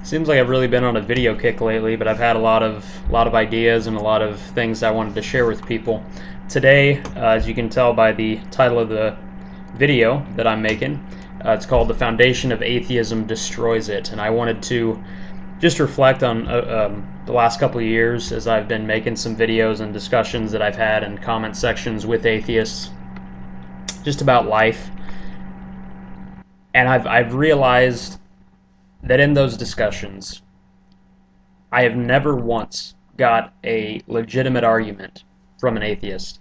Seems like I've really been on a video kick lately, but I've had a lot of ideas and a lot of things I wanted to share with people. Today, as you can tell by the title of the video that I'm making, it's called "The Foundation of Atheism Destroys It," and I wanted to just reflect on the last couple of years as I've been making some videos and discussions that I've had in comment sections with atheists, just about life, and I've realized that in those discussions, I have never once got a legitimate argument from an atheist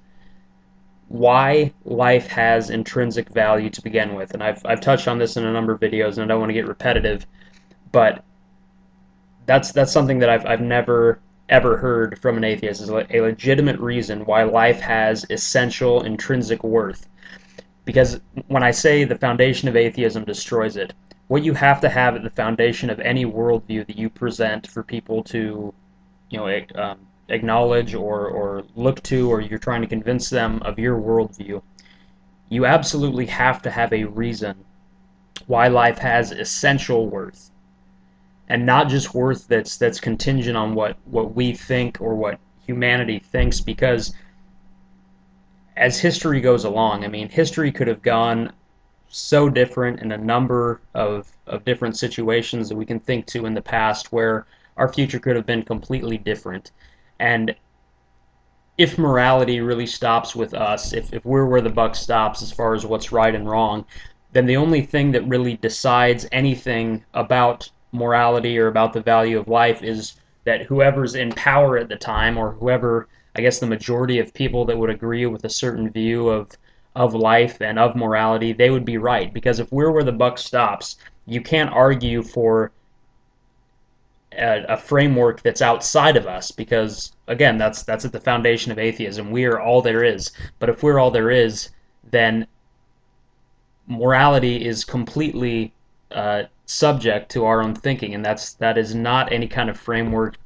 why life has intrinsic value to begin with. And I've touched on this in a number of videos, and I don't want to get repetitive, but that's something that I've never ever heard from an atheist is a legitimate reason why life has essential intrinsic worth. Because when I say the foundation of atheism destroys it, what you have to have at the foundation of any worldview that you present for people to, acknowledge or look to, or you're trying to convince them of your worldview, you absolutely have to have a reason why life has essential worth, and not just worth that's contingent on what we think or what humanity thinks. Because as history goes along, I mean, history could have gone so different in a number of different situations that we can think to in the past where our future could have been completely different. And if morality really stops with us, if we're where the buck stops as far as what's right and wrong, then the only thing that really decides anything about morality or about the value of life is that whoever's in power at the time, or whoever, I guess the majority of people that would agree with a certain view of life and of morality, they would be right. Because if we're where the buck stops, you can't argue for a framework that's outside of us, because again, that's at the foundation of atheism. We are all there is. But if we're all there is, then morality is completely subject to our own thinking, and that is not any kind of framework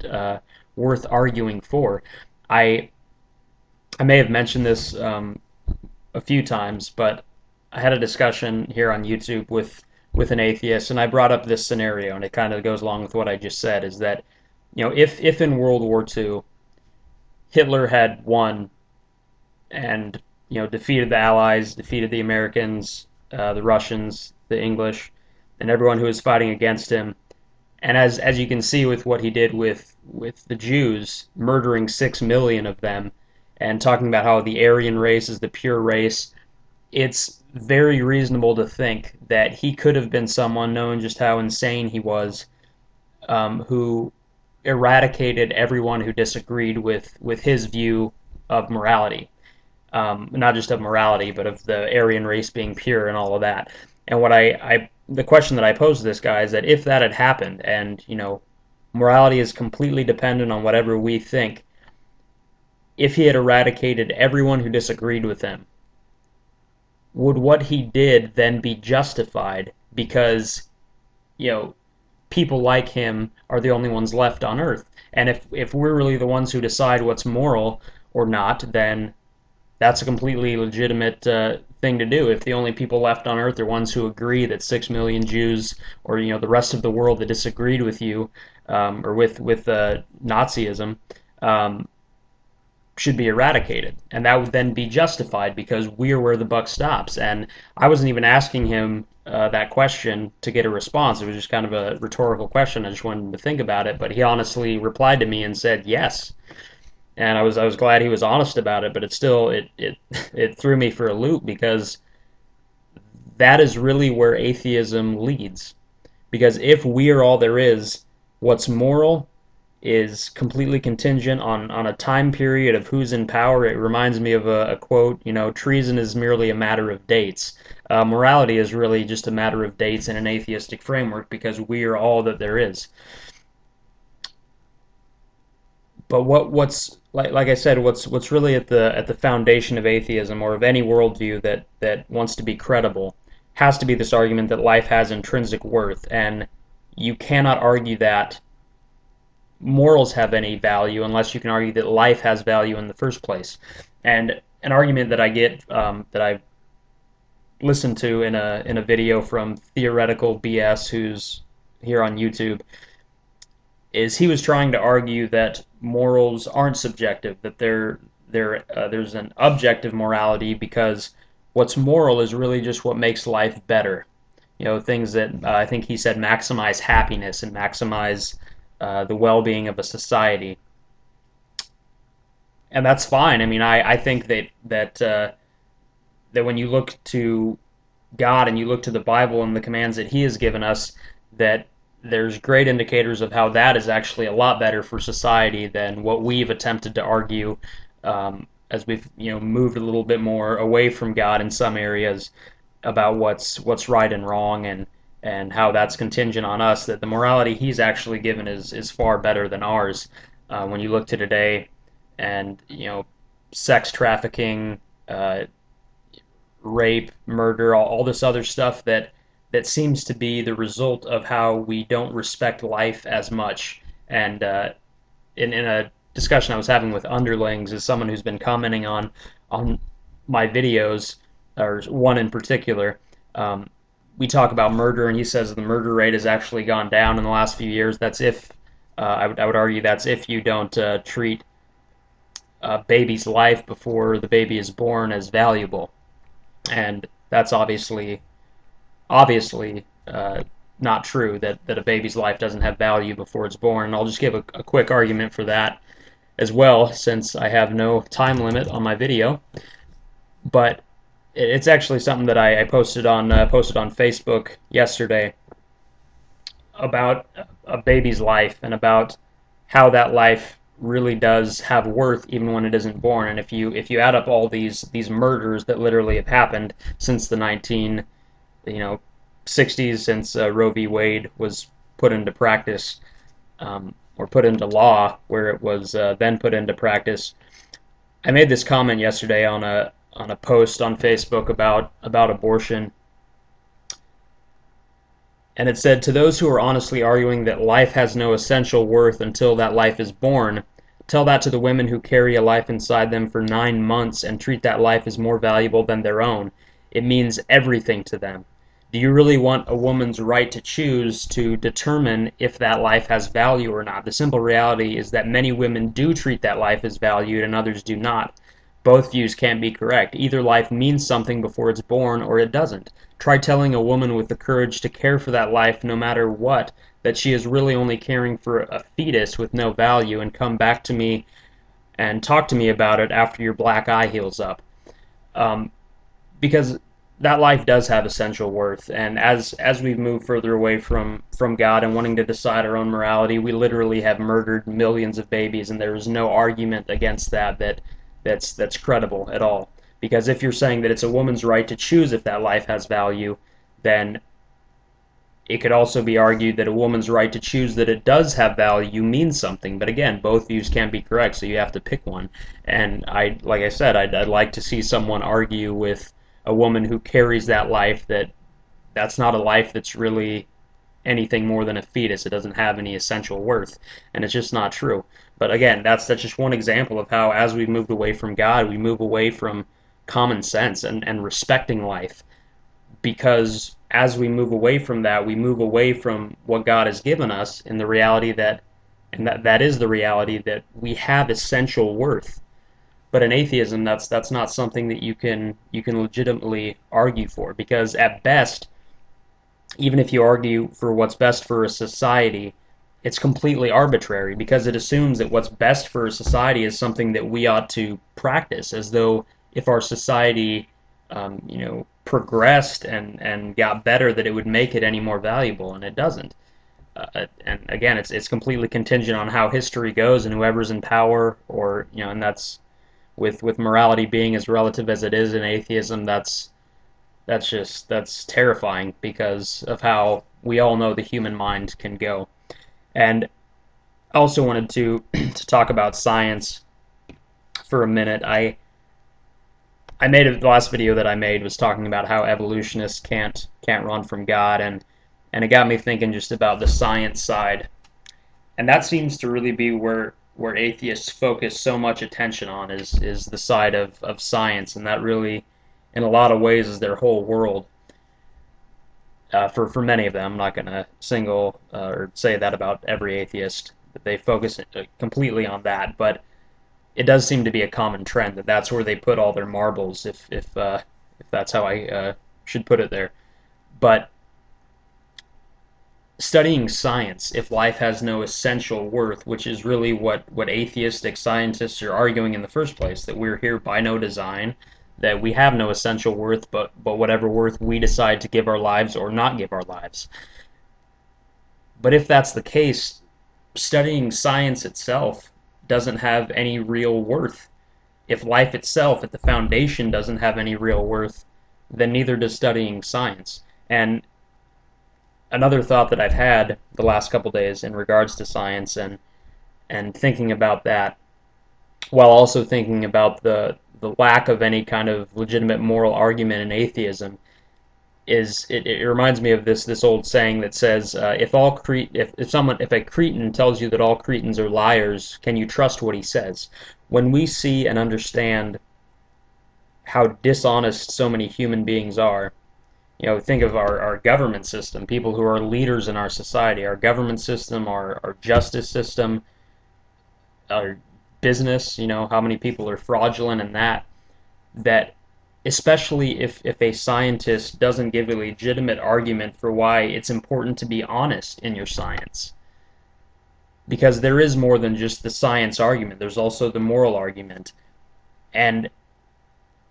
worth arguing for. I I may have mentioned this a few times, but I had a discussion here on YouTube with an atheist, and I brought up this scenario, and it kind of goes along with what I just said, is that, if in World War II Hitler had won and, defeated the Allies, defeated the Americans, the Russians, the English, and everyone who was fighting against him, and as you can see with what he did with the Jews, murdering 6 million of them, and talking about how the Aryan race is the pure race, it's very reasonable to think that he could have been someone, knowing just how insane he was, who eradicated everyone who disagreed with his view of morality. Not just of morality, but of the Aryan race being pure and all of that. And the question that I posed to this guy is that if that had happened, and morality is completely dependent on whatever we think, if he had eradicated everyone who disagreed with him, would what he did then be justified because, people like him are the only ones left on Earth? And if we're really the ones who decide what's moral or not, then that's a completely legitimate thing to do. If the only people left on Earth are ones who agree that 6 million Jews, or the rest of the world that disagreed with you, or with Nazism, should be eradicated, and that would then be justified because we're where the buck stops. And I wasn't even asking him that question to get a response. It was just kind of a rhetorical question. I just wanted him to think about it, but he honestly replied to me and said yes. And I was glad he was honest about it, but it threw me for a loop, because that is really where atheism leads. Because if we are all there is, what's moral is completely contingent on a time period of who's in power. It reminds me of a quote, treason is merely a matter of dates. Morality is really just a matter of dates in an atheistic framework, because we are all that there is. But what's like I said, what's really at the foundation of atheism, or of any worldview that wants to be credible, has to be this argument that life has intrinsic worth, and you cannot argue that morals have any value unless you can argue that life has value in the first place. And an argument that I get, that I listened to in a video from Theoretical BS, who's here on YouTube, is he was trying to argue that morals aren't subjective, that there's an objective morality because what's moral is really just what makes life better. You know, things that I think he said maximize happiness and maximize the well-being of a society, and that's fine. I mean, I think that when you look to God and you look to the Bible and the commands that He has given us, that there's great indicators of how that is actually a lot better for society than what we've attempted to argue, as we've moved a little bit more away from God in some areas about what's right and wrong, and how that's contingent on us. That the morality He's actually given is far better than ours. When you look to today, and sex trafficking, rape, murder, all this other stuff that seems to be the result of how we don't respect life as much. And in a discussion I was having with underlings, as someone who's been commenting on my videos, or one in particular, we talk about murder, and he says the murder rate has actually gone down in the last few years. That's if I would argue that's if you don't treat a baby's life before the baby is born as valuable, and that's obviously not true, that a baby's life doesn't have value before it's born. And I'll just give a quick argument for that as well, since I have no time limit on my video. But it's actually something that I posted on Facebook yesterday about a baby's life, and about how that life really does have worth even when it isn't born. And if you add up all these murders that literally have happened since the 60s, since Roe v. Wade was put into practice, or put into law, where it was then put into practice. I made this comment yesterday on a post on Facebook about abortion, and it said, to those who are honestly arguing that life has no essential worth until that life is born, tell that to the women who carry a life inside them for 9 months and treat that life as more valuable than their own. It means everything to them. Do you really want a woman's right to choose to determine if that life has value or not? The simple reality is that many women do treat that life as valued and others do not. Both views can't be correct. Either life means something before it's born, or it doesn't. Try telling a woman with the courage to care for that life no matter what that she is really only caring for a fetus with no value, and come back to me and talk to me about it after your black eye heals up. Because that life does have essential worth, and as we've moved further away from God and wanting to decide our own morality, we literally have murdered millions of babies, and there is no argument against that's credible at all. Because if you're saying that it's a woman's right to choose if that life has value, then it could also be argued that a woman's right to choose that it does have value means something. But again, both views can be correct, so you have to pick one. And like I said, I'd like to see someone argue with a woman who carries that life, that's not a life that's really anything more than a fetus. It doesn't have any essential worth, and it's just not true. But again, that's just one example of how, as we've moved away from God, we move away from common sense and respecting life. Because as we move away from that, we move away from what God has given us in the reality that is the reality that we have essential worth. But in atheism, that's not something that you can legitimately argue for, because at best, even if you argue for what's best for a society, it's completely arbitrary, because it assumes that what's best for a society is something that we ought to practice, as though if our society progressed and got better, that it would make it any more valuable, and it doesn't. And again, it's completely contingent on how history goes and whoever's in power, or and that's with morality being as relative as it is in atheism. That's terrifying, because of how we all know the human mind can go. And I also wanted to talk about science for a minute. The last video that I made was talking about how evolutionists can't run from God, and it got me thinking just about the science side. And that seems to really be where atheists focus so much attention on, is the side of science, and that really, in a lot of ways, is their whole world. For many of them, I'm not going to single or say that about every atheist, that they focus completely on that. But it does seem to be a common trend that that's where they put all their marbles, if that's how I should put it there. But studying science, if life has no essential worth, which is really what atheistic scientists are arguing in the first place, that we're here by no design, that we have no essential worth, but whatever worth we decide to give our lives or not give our lives. But if that's the case, studying science itself doesn't have any real worth. If life itself, at the foundation, doesn't have any real worth, then neither does studying science. And another thought that I've had the last couple days in regards to science and thinking about that, while also thinking about the lack of any kind of legitimate moral argument in atheism, is it reminds me of this old saying that says, if a Cretan tells you that all Cretans are liars, can you trust what he says? When we see and understand how dishonest so many human beings are, think of our government system, people who are leaders in our society, our government system, our justice system, our business, how many people are fraudulent in that especially if a scientist doesn't give a legitimate argument for why it's important to be honest in your science. Because there is more than just the science argument, there's also the moral argument. And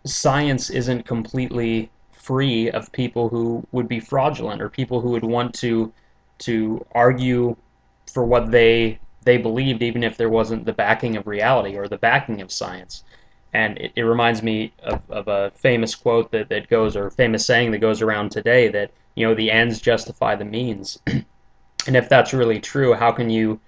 science isn't completely free of people who would be fraudulent or people who would want to argue for what they believed, even if there wasn't the backing of reality or the backing of science. And it reminds me of a famous quote that goes, or famous saying that goes around today, that the ends justify the means. And if that's really true, how can you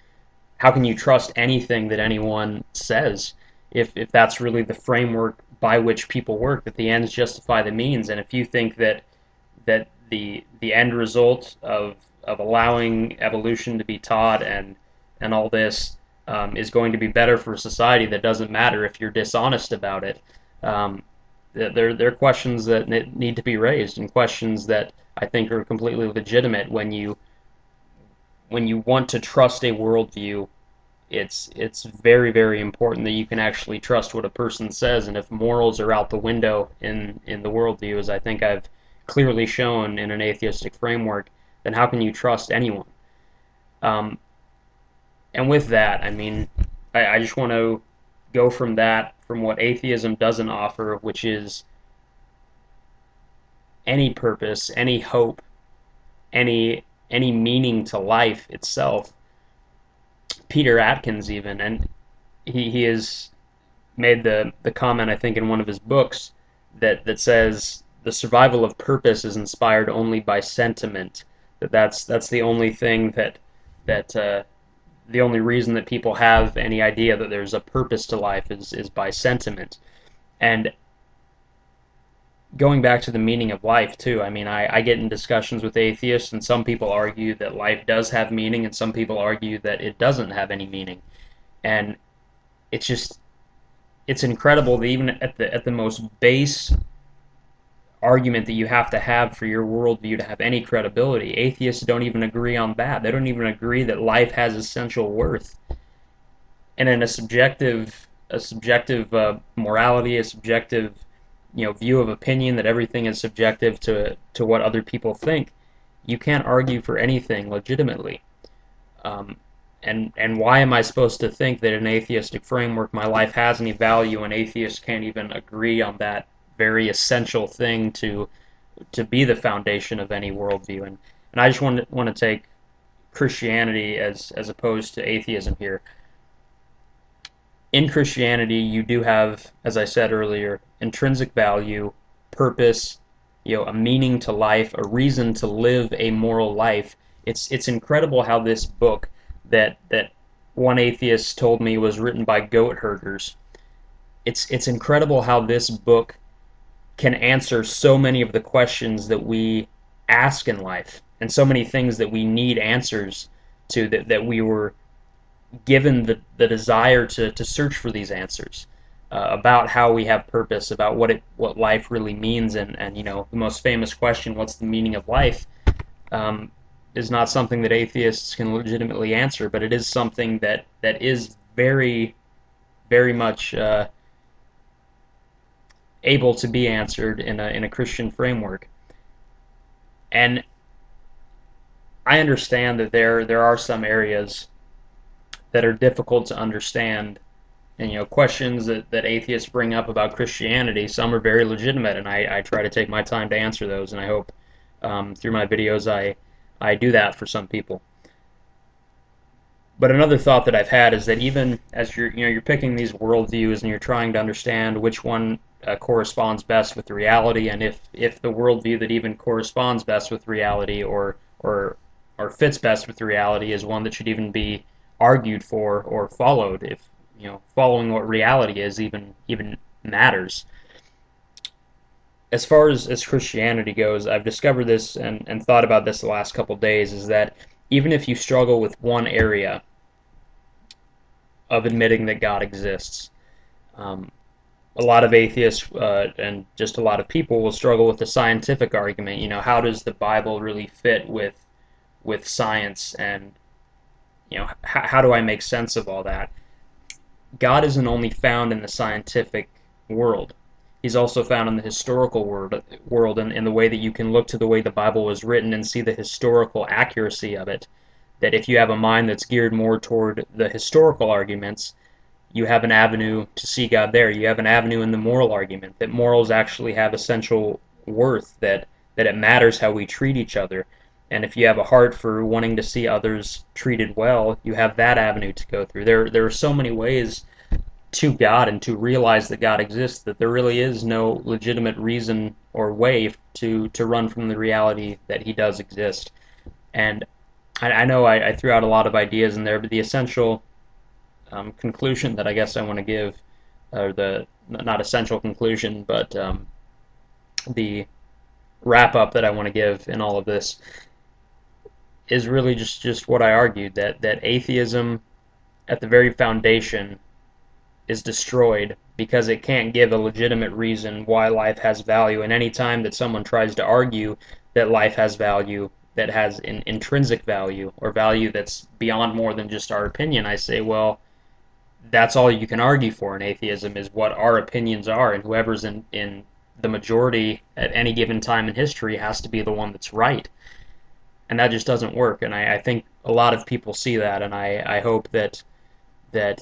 trust anything that anyone says, if that's really the framework by which people work, that the ends justify the means? And if you think that the end result of allowing evolution to be taught and all this is going to be better for society, that doesn't matter if you're dishonest about it. They're questions that need to be raised, and questions that I think are completely legitimate when you want to trust a worldview. It's very, very important that you can actually trust what a person says. And if morals are out the window in the worldview, as I think I've clearly shown in an atheistic framework, then how can you trust anyone? And with that, I mean, I just want to go from what atheism doesn't offer, which is any purpose, any hope, any meaning to life itself. Peter Atkins even, and he has made the comment, I think, in one of his books, that says the survival of purpose is inspired only by sentiment. That's the only thing that the only reason that people have any idea that there's a purpose to life is by sentiment. And going back to the meaning of life too, I mean, I get in discussions with atheists, and some people argue that life does have meaning, and some people argue that it doesn't have any meaning. And it's just, it's incredible that even at the most base argument that you have for your worldview to have any credibility, atheists don't even agree on that. They don't even agree that life has essential worth. And in a subjective morality, a subjective view of opinion, that everything is subjective to what other people think, you can't argue for anything legitimately. And why am I supposed to think that in an atheistic framework my life has any value, and atheists can't even agree on that very essential thing to be the foundation of any worldview? And I just want to take Christianity as opposed to atheism here. In Christianity, you do have, as I said earlier, intrinsic value, purpose, a meaning to life, a reason to live a moral life. It's incredible how this book that one atheist told me was written by goat herders. It's incredible how this book can answer so many of the questions that we ask in life, and so many things that we need answers to, that we were given the desire to search for these answers, about how we have purpose, about what life really means, and the most famous question, what's the meaning of life? is not something that atheists can legitimately answer, but it is something that is very, very much able to be answered in a Christian framework. And I understand that there are some areas that are difficult to understand, and questions that atheists bring up about Christianity. Some are very legitimate, and I try to take my time to answer those, and I hope through my videos I do that for some people. But another thought that I've had is that even as you're picking these worldviews and you're trying to understand which one corresponds best with reality, and if the worldview that even corresponds best with reality or fits best with reality is one that should even be argued for or followed, if following what reality is even matters. As far as Christianity goes, I've discovered this and thought about this the last couple of days, is that even if you struggle with one area of admitting that God exists. Um, a lot of atheists and just a lot of people will struggle with the scientific argument. How does the Bible really fit with science, and how do I make sense of all that? God isn't only found in the scientific world. He's also found in the historical world, and in the way that you can look to the way the Bible was written and see the historical accuracy of it. That if you have a mind that's geared more toward the historical arguments, you have an avenue to see God there. You have an avenue in the moral argument, that morals actually have essential worth, that it matters how we treat each other. And if you have a heart for wanting to see others treated well, you have that avenue to go through. There are so many ways to God and to realize that God exists that there really is no legitimate reason or way to run from the reality that He does exist. And I know I threw out a lot of ideas in there, but the essential conclusion that I guess I want to give, or the not essential conclusion, but the wrap up that I want to give in all of this is really just what I argued, that atheism at the very foundation is destroyed because it can't give a legitimate reason why life has value. And any time that someone tries to argue that life has value, that has an intrinsic value or value that's beyond more than just our opinion, I say, well, that's all you can argue for in atheism, is what our opinions are, and whoever's in the majority at any given time in history has to be the one that's right. And that just doesn't work. And I think a lot of people see that, and I hope that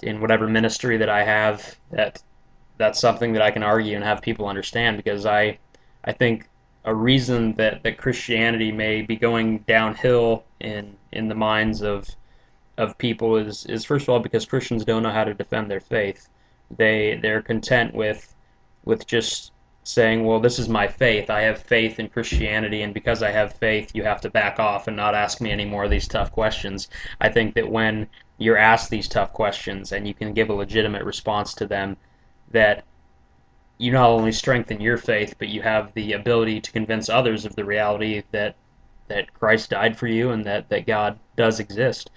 in whatever ministry that I have, that's something that I can argue and have people understand, because I think a reason that Christianity may be going downhill in the minds of people is first of all because Christians don't know how to defend their faith. They're content with just saying, well, this is my faith. I have faith in Christianity, and because I have faith, you have to back off and not ask me any more of these tough questions. I think that when you're asked these tough questions and you can give a legitimate response to them, that you not only strengthen your faith, but you have the ability to convince others of the reality that Christ died for you and that God does exist.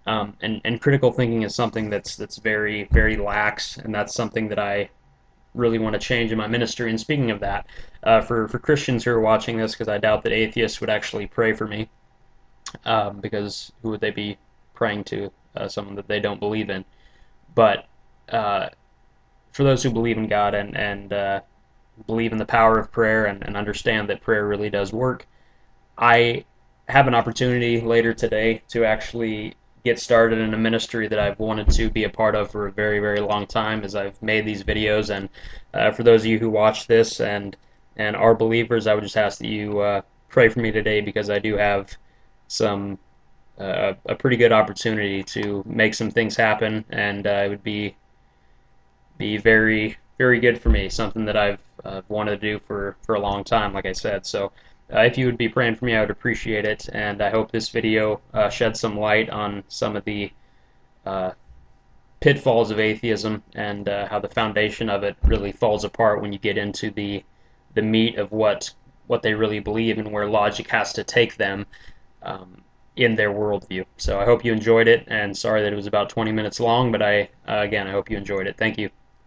And critical thinking is something that's very, very lax, and that's something that I really want to change in my ministry. And speaking of that, for Christians who are watching this, because I doubt that atheists would actually pray for me, because who would they be praying to? Someone that they don't believe in. But for those who believe in God and believe in the power of prayer and understand that prayer really does work, I have an opportunity later today to actually get started in a ministry that I've wanted to be a part of for a very, very long time, as I've made these videos. And for those of you who watch this and are believers, I would just ask that you pray for me today, because I do have some a pretty good opportunity to make some things happen, and it would be very, very good for me, something that I've wanted to do for a long time, like I said. So if you would be praying for me, I would appreciate it, and I hope this video sheds some light on some of the pitfalls of atheism, and how the foundation of it really falls apart when you get into the meat of what they really believe and where logic has to take them in their worldview. So I hope you enjoyed it, and sorry that it was about 20 minutes long, but again, I hope you enjoyed it. Thank you.